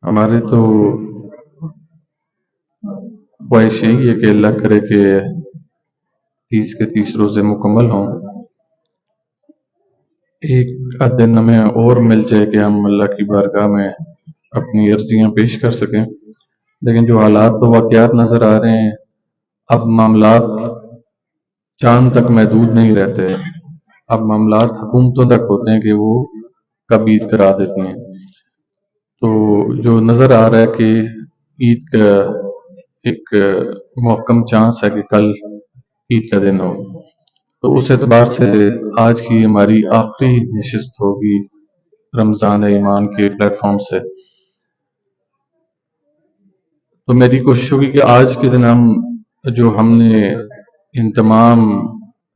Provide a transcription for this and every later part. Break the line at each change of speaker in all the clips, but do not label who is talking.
ہمارے تو خواہش یہی ہے کہ اللہ کرے کہ 30 کے 30 روزے مکمل ہوں، ایک دن ہمیں اور مل جائے کہ ہم اللہ کی بارگاہ میں اپنی عرضیاں پیش کر سکیں۔ لیکن جو حالات و واقعات نظر آ رہے ہیں، اب معاملات چاند تک محدود نہیں رہتے، اب معاملات حکومتوں تک ہوتے ہیں کہ وہ کب عید کرا دیتی ہیں۔ تو جو نظر آ رہا ہے کہ عید کا ایک محکم چانس ہے کہ کل عید کا دن ہو، تو اس اعتبار سے آج کی ہماری آخری نشست ہوگی رمضان ایمان کے پلیٹ فارم سے۔ تو میری کوشش ہوگی کہ آج کے دن ہم نے ان تمام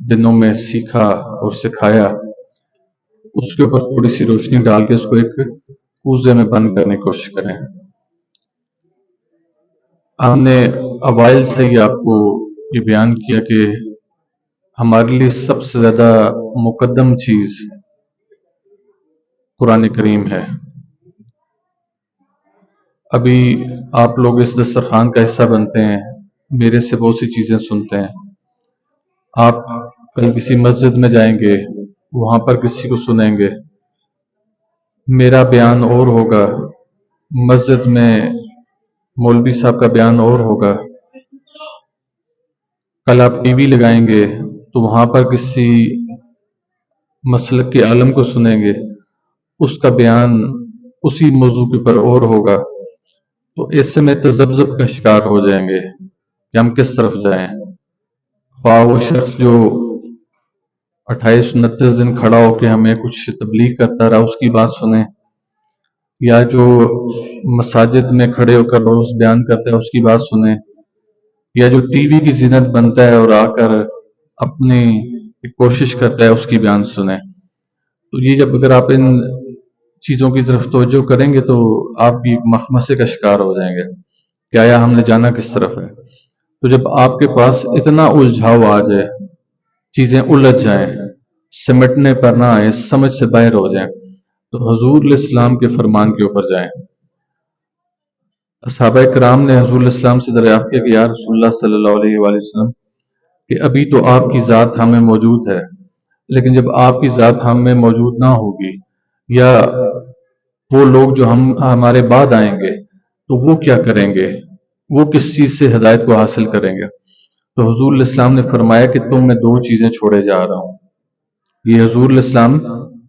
دنوں میں سیکھا اور سکھایا، اس کے اوپر تھوڑی سی روشنی ڈال کے اس کو ایک کوزے میں بند کرنے کی کوشش کریں۔ ہم نے اوائل سے ہی آپ کو یہ بیان کیا کہ ہمارے لیے سب سے زیادہ مقدم چیز قرآن کریم ہے۔ ابھی آپ لوگ اس دسترخوان کا حصہ بنتے ہیں، میرے سے بہت سی چیزیں سنتے ہیں۔ آپ کل کسی مسجد میں جائیں گے، وہاں پر کسی کو سنیں گے، میرا بیان اور ہوگا، مسجد میں مولوی صاحب کا بیان اور ہوگا۔ کل آپ ٹی وی لگائیں گے تو وہاں پر کسی مسلک کے عالم کو سنیں گے، اس کا بیان اسی موضوع کے پر اور ہوگا۔ تو اس سے میں تذبذب کا شکار ہو جائیں گے کہ ہم کس طرف جائیں۔ خواہ وہ شخص جو 28-29 دن کھڑا ہو کے ہمیں کچھ تبلیغ کرتا رہا، اس کی بات سنیں، یا جو مساجد میں کھڑے ہو کر روز بیان کرتا ہے اس کی بات سنیں، یا جو ٹی وی کی زینت بنتا ہے اور آ کر اپنی کوشش کرتا ہے اس کی بیان سنیں۔ تو یہ جب اگر آپ ان چیزوں کی طرف توجہ کریں گے تو آپ بھی ایک مخمصے کا شکار ہو جائیں گے کہ آیا ہم نے جانا کس طرف ہے۔ تو جب آپ کے پاس اتنا الجھاؤ آ جائے، چیزیں الجھ جائیں، سمٹنے پر نہ آئے، سمجھ سے باہر ہو جائیں، تو حضور علیہ السلام کے فرمان کے اوپر جائیں۔ صحابہ کرام نے حضور علیہ السلام سے دریافت کیا کہ یا رسول اللہ صلی اللہ علیہ وآلہ وسلم کہ ابھی تو آپ کی ذات ہم میں موجود ہے، لیکن جب آپ کی ذات ہم میں موجود نہ ہوگی، یا وہ لوگ جو ہمارے بعد آئیں گے تو وہ کیا کریں گے، وہ کس چیز سے ہدایت کو حاصل کریں گے؟ تو حضور علیہ السلام نے فرمایا کہ تم میں 2 چیزیں چھوڑے جا رہا ہوں۔ یہ حضور علیہ السلام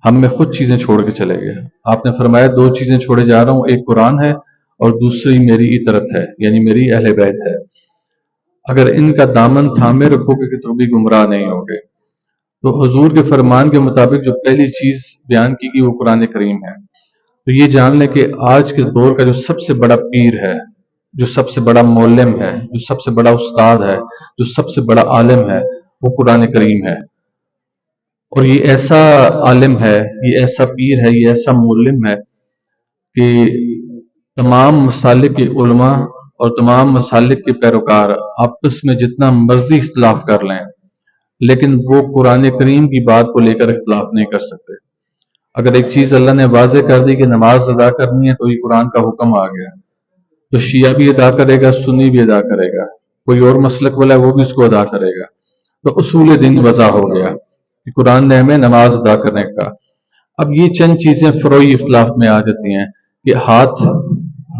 ہم میں خود چیزیں چھوڑ کے چلے گئے۔ آپ نے فرمایا 2 چیزیں چھوڑے جا رہا ہوں، ایک قرآن ہے اور دوسری میری اطرت ہے، یعنی میری اہل بیت ہے۔ اگر ان کا دامن تھامے رکھو گے کہ تو بھی گمراہ نہیں ہوگے۔ تو حضور کے فرمان کے مطابق جو پہلی چیز بیان کی گئی وہ قرآن کریم ہے۔ تو یہ جان لیں کہ آج کے دور کا جو سب سے بڑا پیر ہے، جو سب سے بڑا معلم ہے، جو سب سے بڑا استاد ہے، جو سب سے بڑا عالم ہے، وہ قرآن کریم ہے۔ اور یہ ایسا عالم ہے، یہ ایسا پیر ہے، یہ ایسا معلم ہے کہ تمام مسالک کے علماء اور تمام مسالک کے پیروکار آپس میں جتنا مرضی اختلاف کر لیں، لیکن وہ قرآن کریم کی بات کو لے کر اختلاف نہیں کر سکتے۔ اگر ایک چیز اللہ نے واضح کر دی کہ نماز ادا کرنی ہے تو یہ قرآن کا حکم آ گیا، تو شیعہ بھی ادا کرے گا، سنی بھی ادا کرے گا، کوئی اور مسلک والا ہے وہ بھی اس کو ادا کرے گا۔ تو اصول دین وضع ہو گیا کہ قرآن نے ہمیں نماز ادا کرنے کا۔ اب یہ چند چیزیں فروعی اختلاف میں آ جاتی ہیں کہ ہاتھ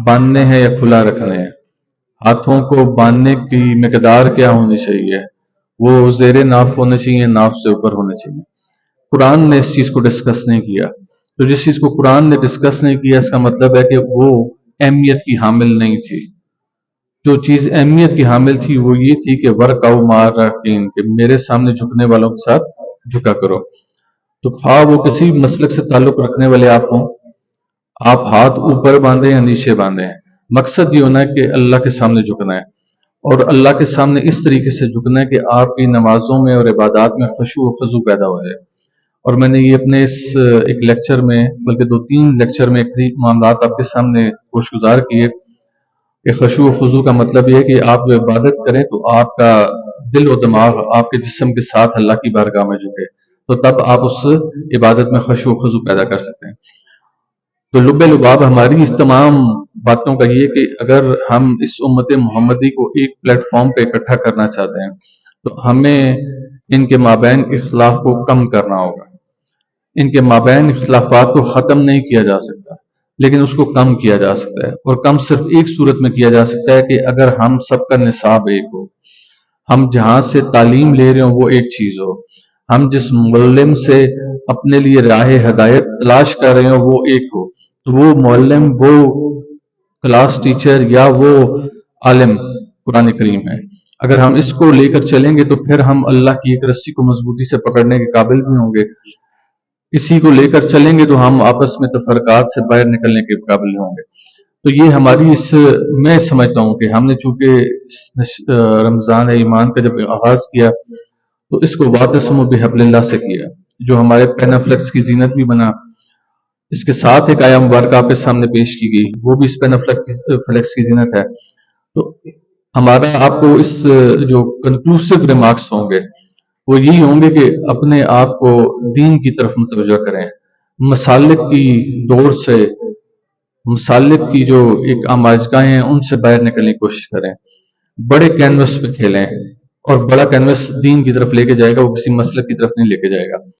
باندھنے ہیں یا کھلا رکھنے ہیں، ہاتھوں کو باندھنے کی مقدار کیا ہونی چاہیے، وہ زیر ناف ہونے چاہیے، ناف سے اوپر ہونے چاہیے۔ قرآن نے اس چیز کو ڈسکس نہیں کیا۔ تو جس چیز کو قرآن نے ڈسکس نہیں کیا اس کا مطلب ہے کہ وہ اہمیت کی حامل نہیں تھی۔ جو چیز اہمیت کی حامل تھی وہ یہ تھی کہ ورکعوا مع الراکعین، کہ میرے سامنے جھکنے والوں کے ساتھ جھکا کرو۔ تو خواہ وہ کسی مسلک سے تعلق رکھنے والے آپ ہوں، آپ ہاتھ اوپر باندھیں یا نیچے باندھیں، مقصد یہ ہونا ہے کہ اللہ کے سامنے جھکنا ہے، اور اللہ کے سامنے اس طریقے سے جھکنا ہے کہ آپ کی نمازوں میں اور عبادات میں خشوع و خضوع پیدا ہو جائے۔ اور میں نے یہ اپنے اس ایک لیکچر میں، بلکہ 2-3 لیکچر میں ایک معاملات آپ کے سامنے گوش گزار کیے کہ خشوع و خضوع کا مطلب یہ ہے کہ آپ جو عبادت کریں تو آپ کا دل و دماغ آپ کے جسم کے ساتھ اللہ کی بارگاہ میں جھکے، تو تب آپ اس عبادت میں خشوع و خضوع پیدا کر سکتے ہیں۔ تو لب لباب ہماری اس تمام باتوں کا یہ کہ اگر ہم اس امت محمدی کو ایک پلیٹ فارم پہ اکٹھا کرنا چاہتے ہیں تو ہمیں ان کے مابین اختلاف کو کم کرنا ہوگا. ان کے مابین اختلافات کو ختم نہیں کیا جا سکتا، لیکن اس کو کم کیا جا سکتا ہے، اور کم صرف ایک صورت میں کیا جا سکتا ہے کہ اگر ہم سب کا نصاب ایک ہو، ہم جہاں سے تعلیم لے رہے ہوں وہ ایک چیز ہو، ہم جس معلم سے اپنے لیے راہ ہدایت تلاش کر رہے ہوں وہ ایک ہو، تو وہ معلم، وہ کلاس ٹیچر یا وہ عالم قرآن کریم ہے. اگر ہم اس کو لے کر چلیں گے تو پھر ہم اللہ کی ایک رسی کو مضبوطی سے پکڑنے کے قابل بھی ہوں گے. اسی کو لے کر چلیں گے تو ہم آپس میں تفرقات سے باہر نکلنے کے قابل ہوں گے. تو یہ ہماری میں سمجھتا ہوں کہ ہم نے چونکہ رمضان ایمان کا جب آغاز کیا تو اس کو واعتصموا بحبل اللہ سے کیا، جو ہمارے پینافلیکس کی زینت بھی بنا. اس کے ساتھ ایک آیا مبارکہ آپ کے سامنے پیش کی گئی، وہ بھی اس پینافلیکس کی زینت ہے. تو ہمارا آپ کو اس جو کنکلوسیو ریمارکس ہوں گے وہ یہی ہوں گے کہ اپنے آپ کو دین کی طرف متوجہ کریں، مسالک کی دوڑ سے، مسالک کی جو ایک آماجگاہیں ہیں ان سے باہر نکلنے کی کوشش کریں، بڑے کینوس پہ کھیلیں، اور بڑا کینوس دین کی طرف لے کے جائے گا، وہ کسی مسلک کی طرف نہیں لے کے جائے گا.